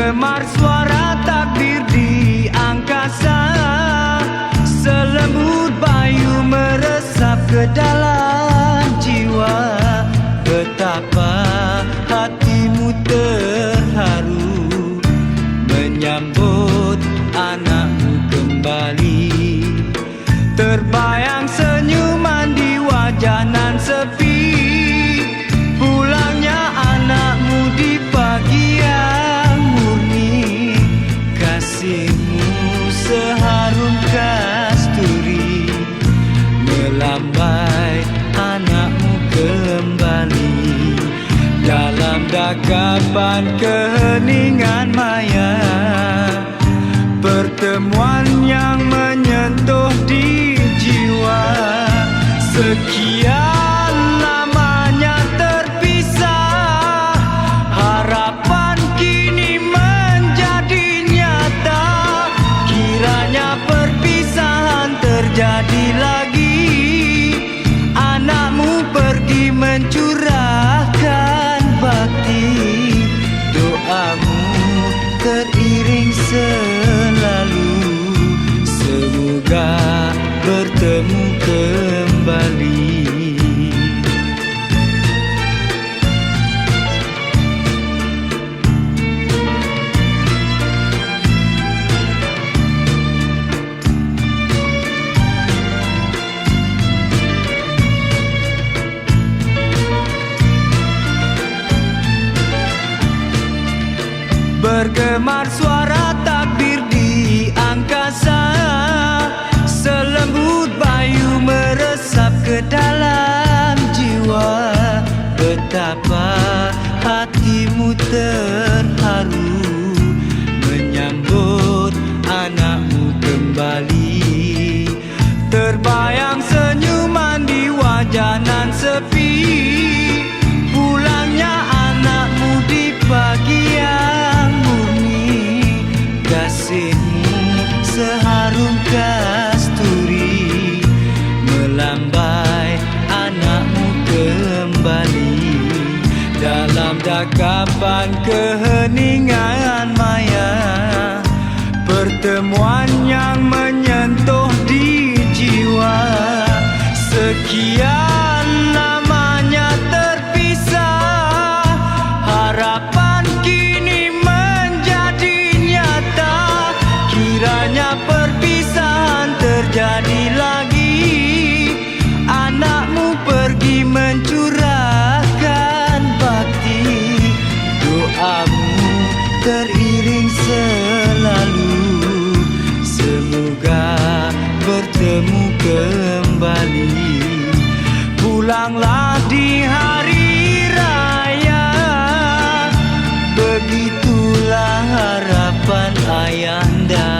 Bergemar suara takbir di angkasa, selembut bayu meresap ke dalam jiwa. Betapa hatimu terharu menyambut anakmu kembali. Terbayang senyuman di wajah nan sepi, pulangnya anakmu di pagi yang murni. Kasihmu seharum kasturi melambai anakmu kembali. Dalam dakapan keheningan maya, pertemuan yang menyentuh di jiwa. Sekian lamanya terpisah, harapan kini menjadi nyata. Kiranya perpisahan terjadi lagi, anakmu pergi mencurahkan bakti. Doamu teriring selalu, semoga bertemu kembali. Bergemar suara takbir di angkasa, selembut bayu meresap ke dalam jiwa. Betapa hatimu terharu menyambut anakmu kembali. Terbayang senyuman di wajah nan sepi, pulangnya anakmu di pagi yang murni. Kasihmu seharum kasturi melambai anakmu kembali. Dalam dakapan keheningan maya, pertemuan yang menyentuh di jiwa. Sekian lamanya terpisah, harapan kini menjadi nyata. Kiranya perpisahan terjadi lagi, anakmu pergi mencurahkan bakti. Doamu teriring selalu, semoga bertemu kembali. Pulanglah di hari raya, begitulah harapan ayahanda.